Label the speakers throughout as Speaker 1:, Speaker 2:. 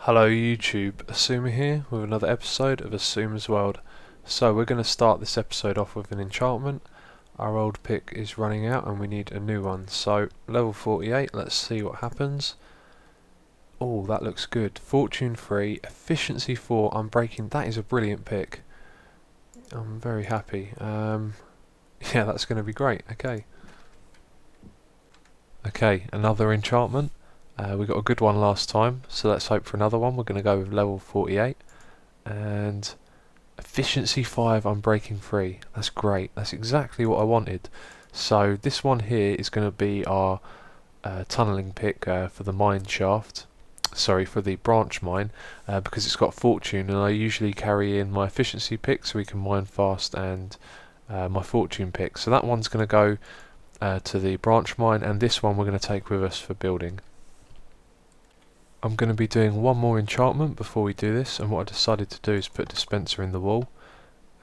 Speaker 1: Hello YouTube, Xisuma here with another episode of Xisuma's World. So we're going to start this episode off with an enchantment. Our old pick is running out and we need a new one. So level 48, let's see what happens. Oh, that looks good. Fortune 3, efficiency 4, unbreaking. That is a brilliant pick. I'm very happy. Yeah, that's going to be great. Okay, another enchantment. We got a good one last time, so let's hope for another one. We're going to go with level 48 and efficiency 5, unbreaking 3. That's great. That's exactly what I wanted. So this one here is going to be our tunneling pick for the mine shaft. Sorry, for the branch mine, because it's got fortune, and I usually carry in my efficiency pick so we can mine fast, and my fortune pick. So that one's going to go to the branch mine, and this one we're going to take with us for building. I'm going to be doing one more enchantment before we do this, and what I decided to do is put a dispenser in the wall,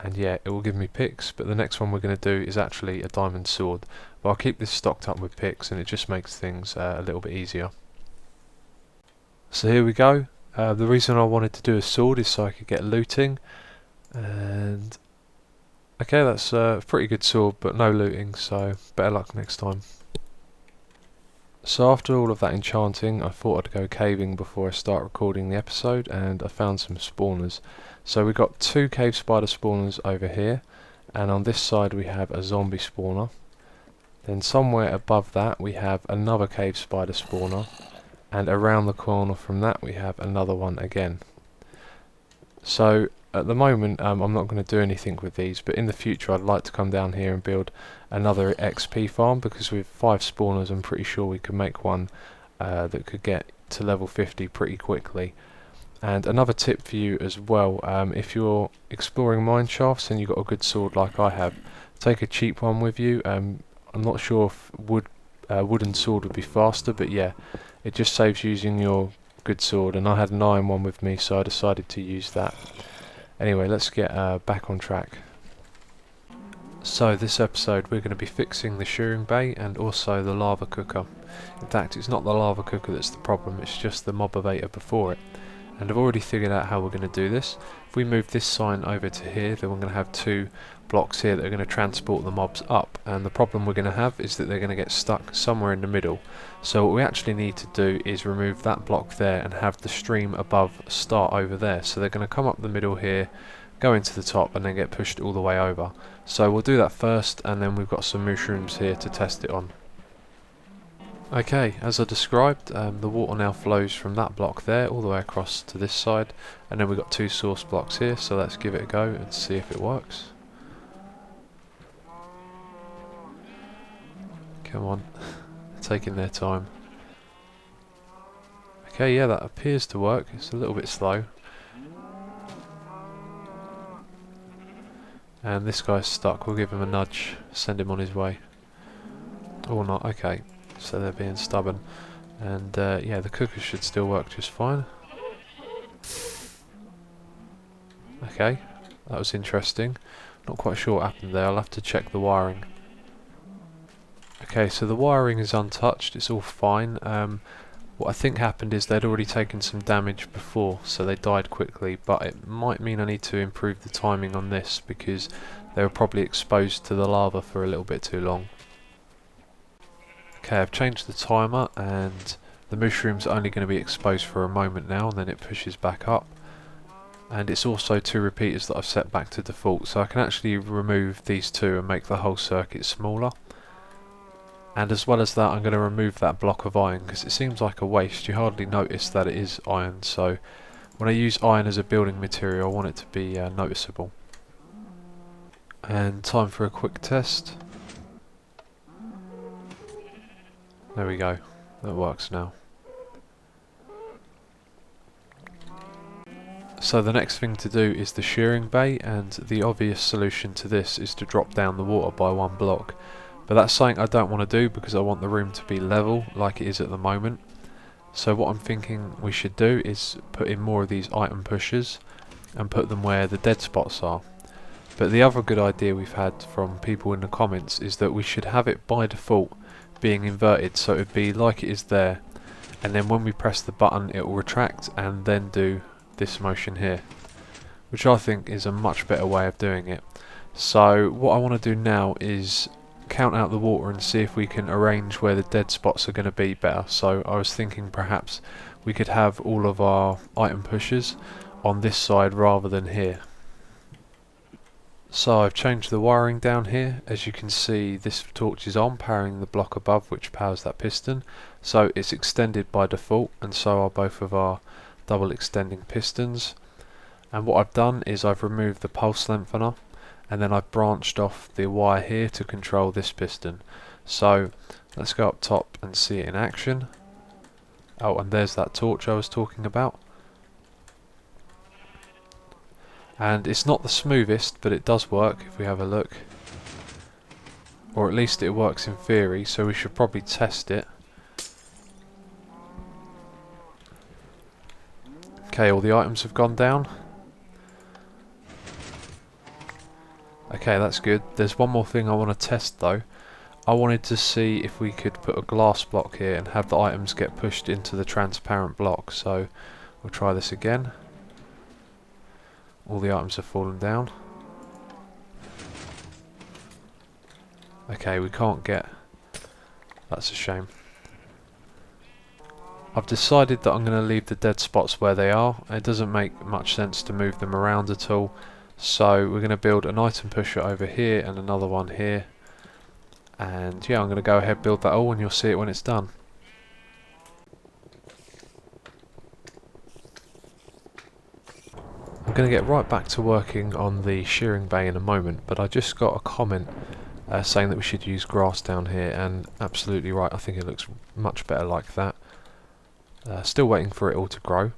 Speaker 1: and yeah, it will give me picks, but the next one we're going to do is actually a diamond sword. But I'll keep this stocked up with picks, and it just makes things a little bit easier. So here we go. The reason I wanted to do a sword is so I could get looting, and okay, that's a pretty good sword, but no looting, so better luck next time. So after all of that enchanting, I thought I'd go caving before I start recording the episode, and I found some spawners. So we've got 2 cave spider spawners over here, and on this side we have a zombie spawner. Then somewhere above that we have another cave spider spawner, and around the corner from that we have another one again. So at the moment I'm not going to do anything with these, but in the future I'd like to come down here and build another XP farm, because with 5 spawners I'm pretty sure we could make one that could get to level 50 pretty quickly. And another tip for you as well, if you're exploring mine shafts and you've got a good sword like I have, take a cheap one with you. I'm not sure if wooden sword would be faster, but yeah, it just saves using your good sword, and I had an iron one with me, so I decided to use that. Anyway, let's get back on track. So this episode we're going to be fixing the shearing bay and also the lava cooker. In fact, it's not the lava cooker that's the problem, it's just the mob evator before it. And I've already figured out how we're going to do this. If we move this sign over to here, then we're going to have 2 blocks here that are going to transport the mobs up, and the problem we're going to have is that they're going to get stuck somewhere in the middle. So what we actually need to do is remove that block there and have the stream above start over there. So they're going to come up the middle here, go into the top, and then get pushed all the way over. So we'll do that first, and then we've got some mushrooms here to test it on. Okay, as I described, the water now flows from that block there all the way across to this side, and then we've got 2 source blocks here, so let's give it a go and see if it works. Come on, taking their time. Okay, yeah, that appears to work. It's a little bit slow. And this guy's stuck. We'll give him a nudge, send him on his way. Or not, okay. So they're being stubborn. And yeah, the cooker should still work just fine. Okay, that was interesting. Not quite sure what happened there. I'll have to check the wiring. Okay, so the wiring is untouched, it's all fine. What I think happened is they'd already taken some damage before, so they died quickly, but it might mean I need to improve the timing on this, because they were probably exposed to the lava for a little bit too long. Okay, I've changed the timer, and the mushrooms are only going to be exposed for a moment now, and then it pushes back up. And it's also 2 repeaters that I've set back to default, so I can actually remove these 2 and make the whole circuit smaller. And as well as that, I'm going to remove that block of iron, because it seems like a waste. You hardly notice that it is iron, so when I use iron as a building material I want it to be noticeable. And time for a quick test. There we go, that works now. So the next thing to do is the shearing bay, and the obvious solution to this is to drop down the water by 1 block. But that's something I don't want to do, because I want the room to be level like it is at the moment. So what I'm thinking we should do is put in more of these item pushers and put them where the dead spots are. But the other good idea we've had from people in the comments is that we should have it by default being inverted, so it would be like it is there, and then when we press the button it will retract and then do this motion here, which I think is a much better way of doing it. So what I want to do now is count out the water and see if we can arrange where the dead spots are going to be better. So I was thinking perhaps we could have all of our item pushers on this side rather than here. So I've changed the wiring down here. As you can see, this torch is on, powering the block above which powers that piston, so it's extended by default, and so are both of our double extending pistons. And what I've done is I've removed the pulse lengthener, and then I've branched off the wire here to control this piston. So let's go up top and see it in action. Oh, and there's that torch I was talking about. And it's not the smoothest, but it does work if we have a look. Or at least it works in theory, so we should probably test it. Okay, all the items have gone down. Okay, that's good. There's one more thing I want to test though. I wanted to see if we could put a glass block here and have the items get pushed into the transparent block. So we'll try this again. All the items have fallen down. Okay, we can't get... That's a shame. I've decided that I'm going to leave the dead spots where they are. It doesn't make much sense to move them around at all. So we're going to build an item pusher over here and another one here. And yeah, I'm going to go ahead and build that all, and you'll see it when it's done. I'm going to get right back to working on the shearing bay in a moment, but I just got a comment saying that we should use grass down here, and absolutely right, I think it looks much better like that. Still waiting for it all to grow.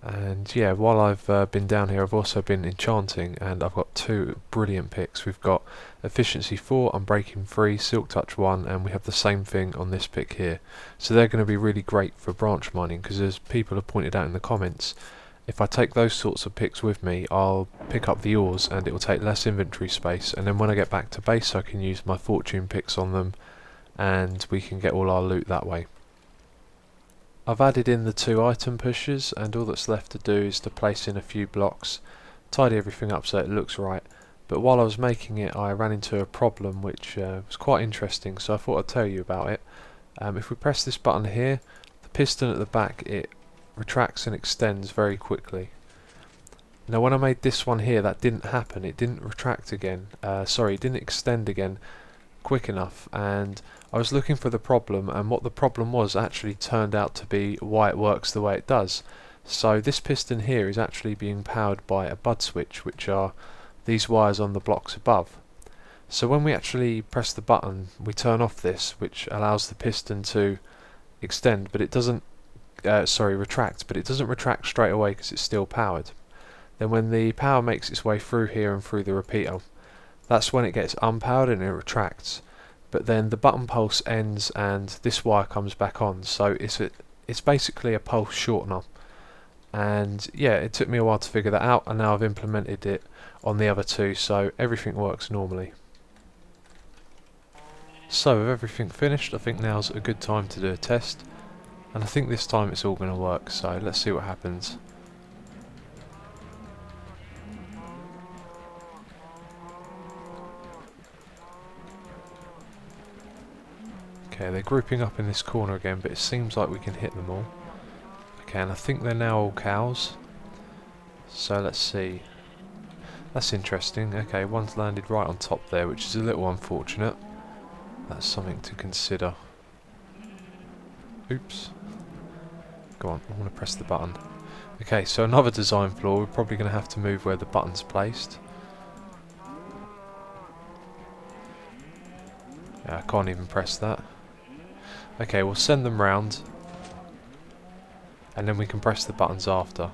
Speaker 1: And yeah, while I've been down here, I've also been enchanting, and I've got two brilliant picks. We've got efficiency 4, unbreaking 3, silk touch 1, and we have the same thing on this pick here. So they're going to be really great for branch mining, because as people have pointed out in the comments, if I take those sorts of picks with me, I'll pick up the ores and it will take less inventory space, and then when I get back to base I can use my fortune picks on them and we can get all our loot that way. I've added in the 2 item pushers, and all that's left to do is to place in a few blocks, tidy everything up so it looks right. But while I was making it I ran into a problem which was quite interesting, so I thought I'd tell you about it. If we press this button here, the piston at the back, it retracts and extends very quickly. Now when I made this one here, that didn't happen. It didn't retract again, it didn't extend again quick enough, and I was looking for the problem, and what the problem was actually turned out to be why it works the way it does. So this piston here is actually being powered by a bud switch, which are these wires on the blocks above. So when we actually press the button, we turn off this, which allows the piston to extend, but it doesn't retract, but it doesn't retract straight away because it's still powered. Then when the power makes its way through here and through the repeater, that's when it gets unpowered and it retracts. But then the button pulse ends and this wire comes back on, so it's basically a pulse shortener. And yeah, it took me a while to figure that out, and now I've implemented it on the other two, so everything works normally. So with everything finished, I think now's a good time to do a test. And I think this time it's all going to work, so let's see what happens. Okay, they're grouping up in this corner again, but it seems like we can hit them all. Okay, and I think they're now all cows. So let's see. That's interesting. Okay, one's landed right on top there, which is a little unfortunate. That's something to consider. Oops. Go on, I want to press the button. Okay, so another design flaw. We're probably going to have to move where the button's placed. Yeah, I can't even press that. Okay, we'll send them round, and then we can press the buttons after.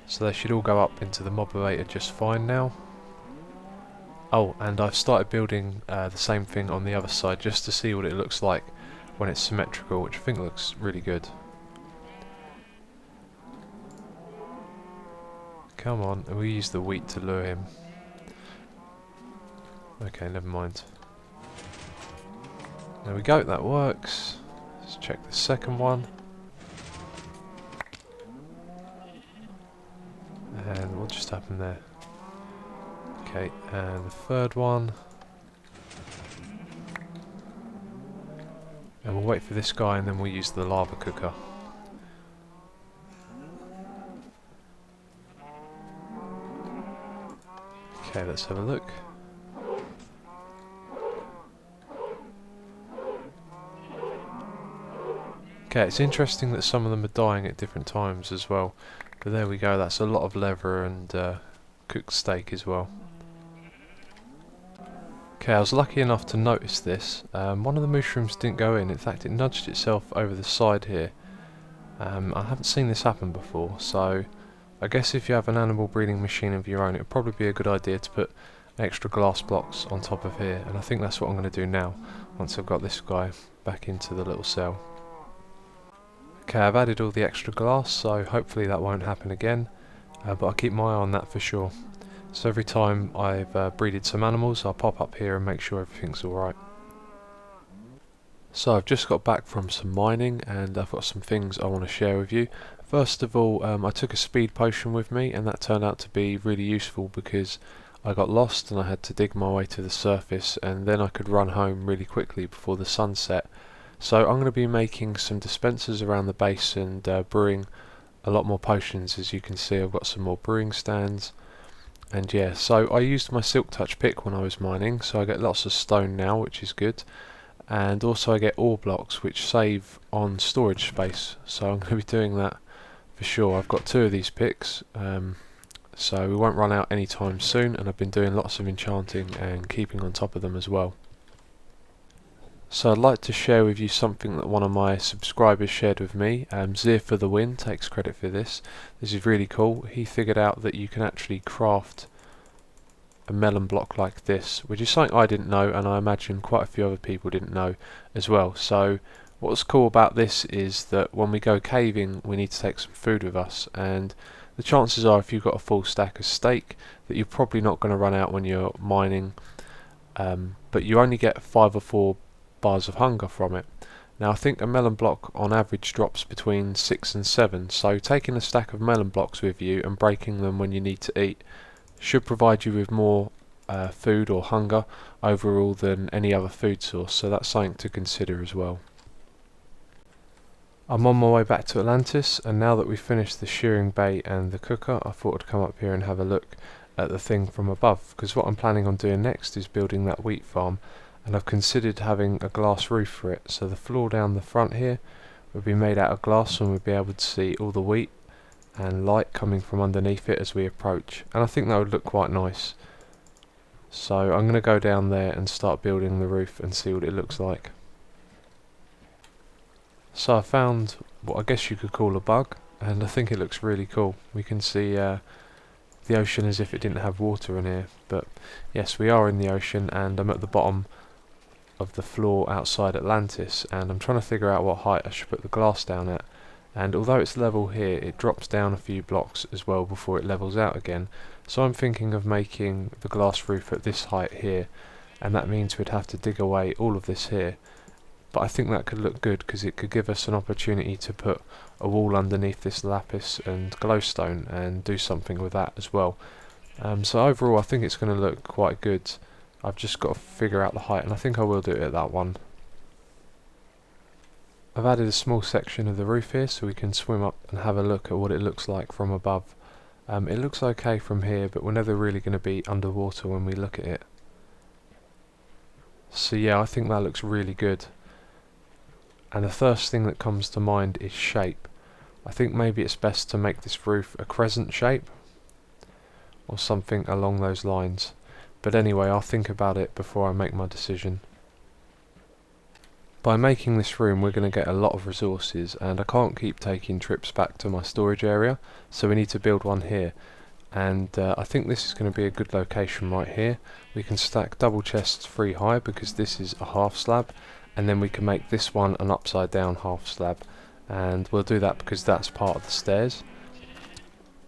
Speaker 1: So they should all go up into the mobulator just fine now. Oh, and I've started building the same thing on the other side just to see what it looks like when it's symmetrical, which I think looks really good. Come on, and we use the wheat to lure him. Okay, never mind. There we go, that works. Let's check the second one. happened there. Okay, and the third one. And we'll wait for this guy and then we'll use the lava cooker. Okay, let's have a look. Okay, it's interesting that some of them are dying at different times as well. But there we go, that's a lot of leather and cooked steak as well. Okay, I was lucky enough to notice this. One of the mushrooms didn't go in fact it nudged itself over the side here. I haven't seen this happen before, so I guess if you have an animal breeding machine of your own, it would probably be a good idea to put extra glass blocks on top of here, and I think that's what I'm going to do now, once I've got this guy back into the little cell. Okay, I've added all the extra glass, so hopefully that won't happen again, but I'll keep my eye on that for sure. So every time I've breeded some animals, I'll pop up here and make sure everything's alright. So I've just got back from some mining and I've got some things I want to share with you. First of all, I took a speed potion with me and that turned out to be really useful because I got lost and I had to dig my way to the surface and then I could run home really quickly before the sun set. So I'm going to be making some dispensers around the base and brewing a lot more potions. As you can see, I've got some more brewing stands. And yeah, so I used my silk touch pick when I was mining, so I get lots of stone now, which is good. And also I get ore blocks which save on storage space, so I'm going to be doing that for sure. I've got 2 of these picks, so we won't run out anytime soon, and I've been doing lots of enchanting and keeping on top of them as well. So I'd like to share with you something that one of my subscribers shared with me. Zir for the win takes credit for this. This is really cool. He figured out that you can actually craft a melon block like this, which is something I didn't know, and I imagine quite a few other people didn't know as well. So what's cool about this is that when we go caving we need to take some food with us, and the chances are if you've got a full stack of steak that you're probably not going to run out when you're mining, but you only get 5 or 4 bars of hunger from it. Now I think a melon block on average drops between 6 and 7, so taking a stack of melon blocks with you and breaking them when you need to eat should provide you with more food or hunger overall than any other food source, so that's something to consider as well. I'm on my way back to Atlantis, and now that we've finished the shearing bay and the cooker, I thought I'd come up here and have a look at the thing from above, because what I'm planning on doing next is building that wheat farm, and I've considered having a glass roof for it, so the floor down the front here would be made out of glass and we'd be able to see all the wheat and light coming from underneath it as we approach, and I think that would look quite nice. So I'm going to go down there and start building the roof and see what it looks like. So I found what I guess you could call a bug, and I think it looks really cool. We can see the ocean as if it didn't have water in here, but yes, we are in the ocean, and I'm at the bottom of the floor outside Atlantis, and I'm trying to figure out what height I should put the glass down at. And although it's level here, it drops down a few blocks as well before it levels out again, so I'm thinking of making the glass roof at this height here, and that means we'd have to dig away all of this here, but I think that could look good because it could give us an opportunity to put a wall underneath this lapis and glowstone and do something with that as well. So overall I think it's going to look quite good. I've just got to figure out the height, and I think I will do it at that one. I've added a small section of the roof here so we can swim up and have a look at what it looks like from above. It looks okay from here, but we're never really going to be underwater when we look at it. So yeah, I think that looks really good. And the first thing that comes to mind is shape. I think maybe it's best to make this roof a crescent shape or something along those lines. But anyway, I'll think about it before I make my decision. By making this room we're going to get a lot of resources, and I can't keep taking trips back to my storage area, so we need to build one here. And I think this is going to be a good location right here. We can stack double chests 3 high because this is a half slab, and then we can make this one an upside down half slab, and we'll do that because that's part of the stairs.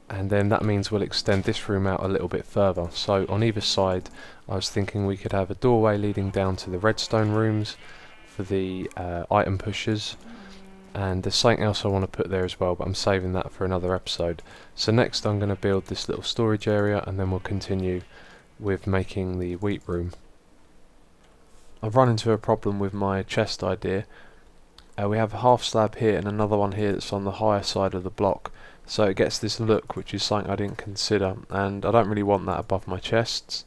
Speaker 1: And then that means we'll extend this room out a little bit further. So on either side I was thinking we could have a doorway leading down to the redstone rooms for the item pushers, and there's something else I want to put there as well, but I'm saving that for another episode. So next I'm going to build this little storage area, and then we'll continue with making the wheat room. I've run into a problem with my chest idea. We have a half slab here and another one here that's on the higher side of the block, so it gets this look which is something I didn't consider, and I don't really want that above my chests.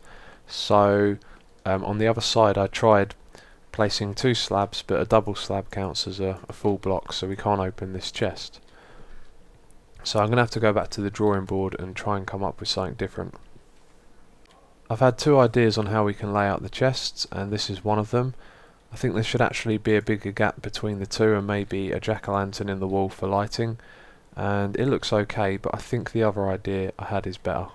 Speaker 1: So on the other side I tried placing 2 slabs, but a double slab counts as a full block, so we can't open this chest. So I'm going to have to go back to the drawing board and try and come up with something different. I've had 2 ideas on how we can lay out the chests, and this is one of them. I think there should actually be a bigger gap between the 2 and maybe a jack-o'-lantern in the wall for lighting, and it looks okay, but I think the other idea I had is better.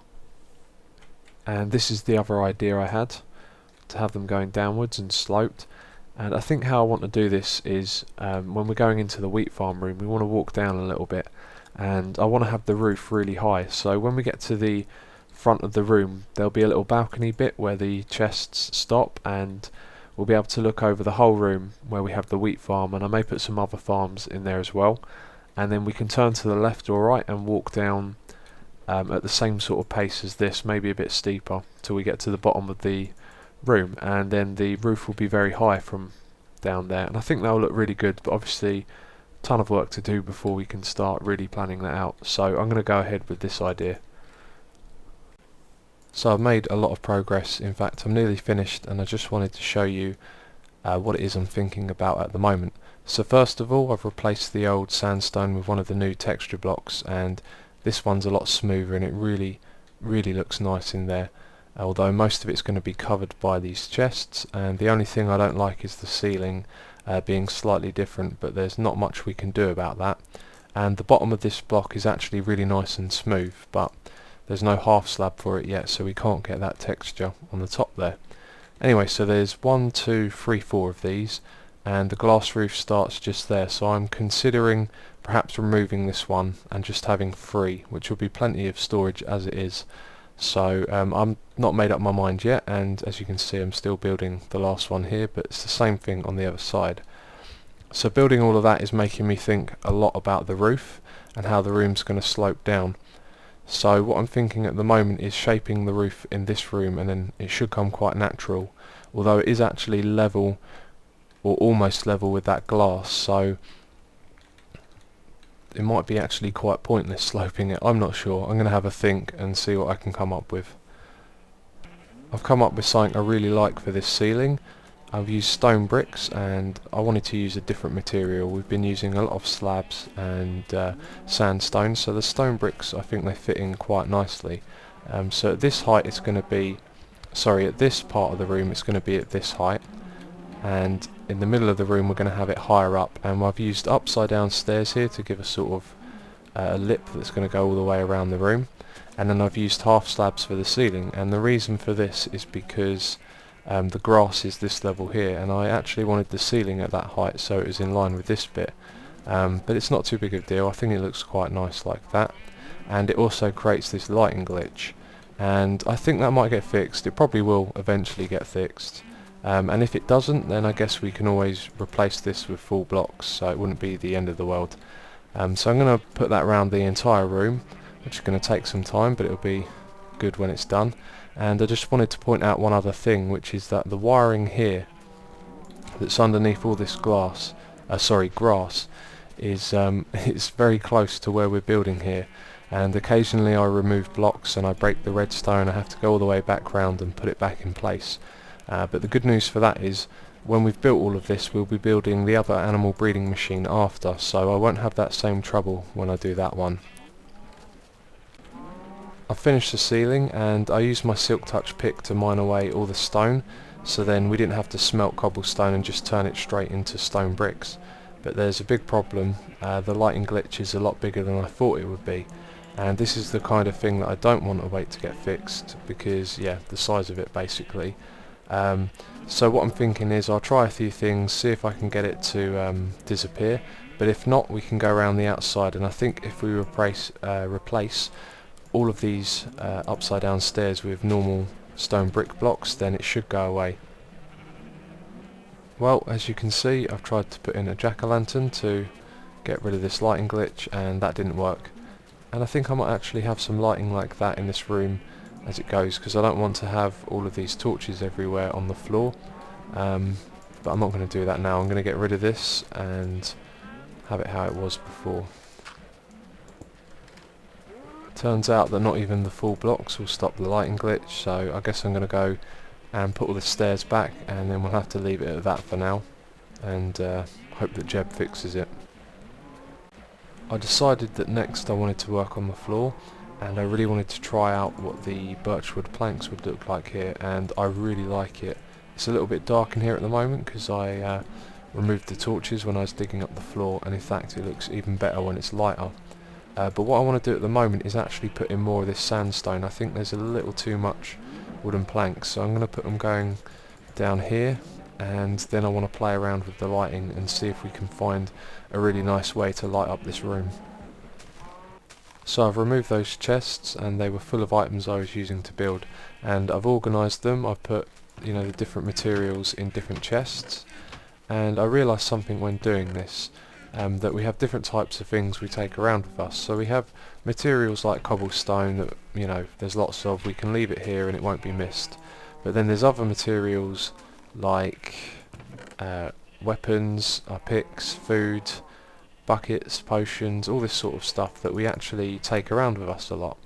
Speaker 1: And this is the other idea I had, to have them going downwards and sloped. And I think how I want to do this is when we're going into the wheat farm room, we want to walk down a little bit, and I want to have the roof really high, so when we get to the front of the room there'll be a little balcony bit where the chests stop, and we'll be able to look over the whole room where we have the wheat farm, and I may put some other farms in there as well, and then we can turn to the left or right and walk down at the same sort of pace as this, maybe a bit steeper, till we get to the bottom of the room, and then the roof will be very high from down there, and I think that will look really good, but obviously a ton of work to do before we can start really planning that out, so I'm going to go ahead with this idea. So I've made a lot of progress. In fact, I'm nearly finished, and I just wanted to show you what it is I'm thinking about at the moment. So first of all, I've replaced the old sandstone with one of the new texture blocks, and this one's a lot smoother and it really looks nice in there, although most of it's going to be covered by these chests, and the only thing I don't like is the ceiling being slightly different, but there's not much we can do about that. And the bottom of this block is actually really nice and smooth, but there's no half slab for it yet, so we can't get that texture on the top there. Anyway, so there's 1, 2, 3, 4 of these, and the glass roof starts just there, so I'm considering perhaps removing this one and just having 3, which will be plenty of storage as it is. So I'm not made up my mind yet, and as you can see I'm still building the last one here, but it's the same thing on the other side. So building all of that is making me think a lot about the roof and how the room's going to slope down. So what I'm thinking at the moment is shaping the roof in this room, and then it should come quite natural, although it is actually level or almost level with that glass, so it might be actually quite pointless sloping it. I'm not sure. I'm going to have a think and see what I can come up with. I've come up with something I really like for this ceiling. I've used stone bricks, and I wanted to use a different material. We've been using a lot of slabs and sandstone, so the stone bricks, I think they fit in quite nicely. So at this height it's going to be, at this part of the room it's going to be at this height, and in the middle of the room we're going to have it higher up, and I've used upside down stairs here to give a sort of a lip that's going to go all the way around the room, and then I've used half slabs for the ceiling, and the reason for this is because the grass is this level here, and I actually wanted the ceiling at that height so it was in line with this bit, but it's not too big of a deal. I think it looks quite nice like that, and it also creates this lighting glitch, and I think that might get fixed. It probably will eventually get fixed, and if it doesn't, then I guess we can always replace this with full blocks, so it wouldn't be the end of the world. So I'm going to put that around the entire room, which is going to take some time, but it'll be good when it's done. And I just wanted to point out one other thing, which is that the wiring here that's underneath all this grass is it's very close to where we're building here, and occasionally I remove blocks and I break the redstone. I have to go all the way back round and put it back in place, but the good news for that is when we've built all of this we'll be building the other animal breeding machine after, so I won't have that same trouble when I do that one. I've finished the ceiling, and I used my silk touch pick to mine away all the stone, so then we didn't have to smelt cobblestone and just turn it straight into stone bricks. But there's a big problem. The lighting glitch is a lot bigger than I thought it would be, and this is the kind of thing that I don't want to wait to get fixed, because yeah, the size of it basically. So what I'm thinking is I'll try a few things, see if I can get it to disappear, but if not we can go around the outside, and I think if we replace all of these upside down stairs with normal stone brick blocks, then it should go away. Well, as you can see, I've tried to put in a jack-o'-lantern to get rid of this lighting glitch, and that didn't work. And I think I might actually have some lighting like that in this room as it goes, because I don't want to have all of these torches everywhere on the floor. But I'm not going to do that now. I'm going to get rid of this and have it how it was before. Turns out that not even the full blocks will stop the lighting glitch, so I guess I'm going to go and put all the stairs back, and then we'll have to leave it at that for now, and hope that Jeb fixes it. I decided that next I wanted to work on the floor, and I really wanted to try out what the birchwood planks would look like here, and I really like it. It's a little bit dark in here at the moment because I removed the torches when I was digging up the floor, and in fact it looks even better when it's lighter. But what I want to do at the moment is actually put in more of this sandstone. I think there's a little too much wooden planks, so I'm going to put them going down here, and then I want to play around with the lighting and see if we can find a really nice way to light up this room. So I've removed those chests, and they were full of items I was using to build, and I've organised them. I've put, you know, the different materials in different chests, and I realised something when doing this. That we have different types of things we take around with us. So we have materials like cobblestone that, you know, there's lots of, we can leave it here and it won't be missed. But then there's other materials like weapons, our picks, food, buckets, potions, all this sort of stuff that we actually take around with us a lot.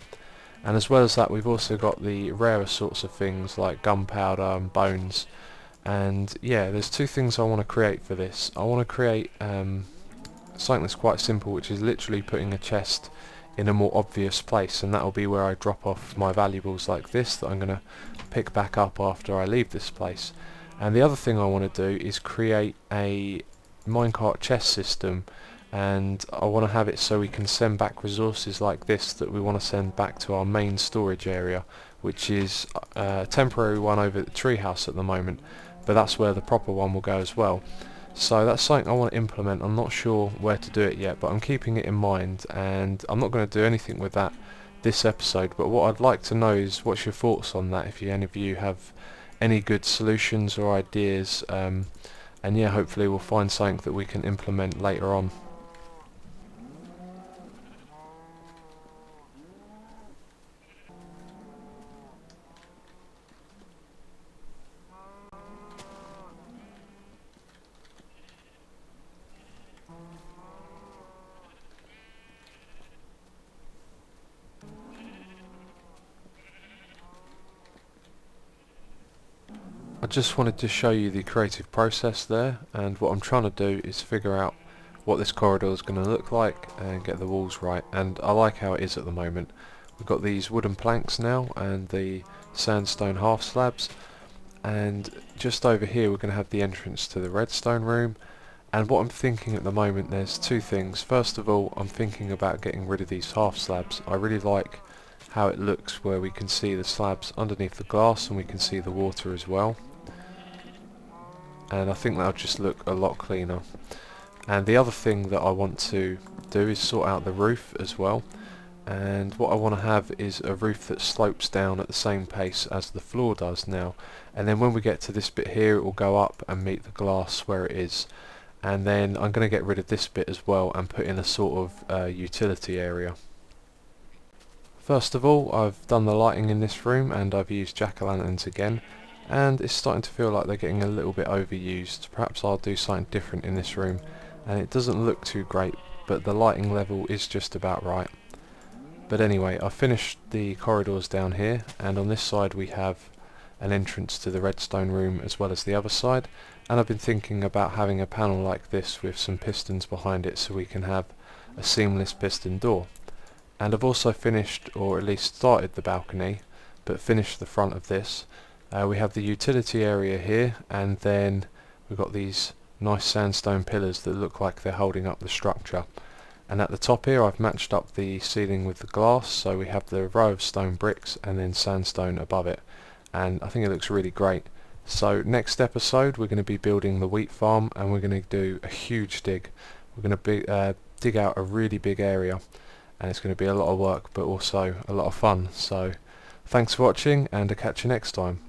Speaker 1: And as well as that, we've also got the rarer sorts of things like gunpowder and bones. And yeah, there's two things I want to create for this. I want to create something that's quite simple, which is literally putting a chest in a more obvious place, and that will be where I drop off my valuables like this that I'm going to pick back up after I leave this place. And the other thing I want to do is create a minecart chest system, and I want to have it so we can send back resources like this that we want to send back to our main storage area, which is a temporary one over at the treehouse at the moment, but that's where the proper one will go as well. So that's something I want to implement. I'm not sure where to do it yet, but I'm keeping it in mind, and I'm not going to do anything with that this episode. But what I'd like to know is what's your thoughts on that, if any of you have any good solutions or ideas, and yeah, hopefully we'll find something that we can implement later on. I just wanted to show you the creative process there, and what I'm trying to do is figure out what this corridor is going to look like and get the walls right, and I like how it is at the moment. We've got these wooden planks now and the sandstone half slabs, and just over here we're going to have the entrance to the redstone room. And what I'm thinking at the moment, there's two things. First of all, I'm thinking about getting rid of these half slabs. I really like how it looks where we can see the slabs underneath the glass and we can see the water as well. And I think that'll just look a lot cleaner. And the other thing that I want to do is sort out the roof as well. And what I want to have is a roof that slopes down at the same pace as the floor does now. And then when we get to this bit here, it will go up and meet the glass where it is. And then I'm going to get rid of this bit as well and put in a sort of utility area. First of all, I've done the lighting in this room, and I've used jack-o'-lanterns again, and it's starting to feel like they're getting a little bit overused. Perhaps I'll do something different in this room, and it doesn't look too great, but the lighting level is just about right. But anyway, I've finished the corridors down here, and on this side we have an entrance to the redstone room as well as the other side, and I've been thinking about having a panel like this with some pistons behind it so we can have a seamless piston door. And I've also finished, or at least started, the balcony, but finished the front of this. We have the utility area here, and then we've got these nice sandstone pillars that look like they're holding up the structure. And at the top here I've matched up the ceiling with the glass, so we have the row of stone bricks and then sandstone above it, and I think it looks really great. So next episode we're going to be building the wheat farm, and we're going to do a huge dig. We're going to dig out a really big area, and it's going to be a lot of work but also a lot of fun. So thanks for watching, and I'll catch you next time.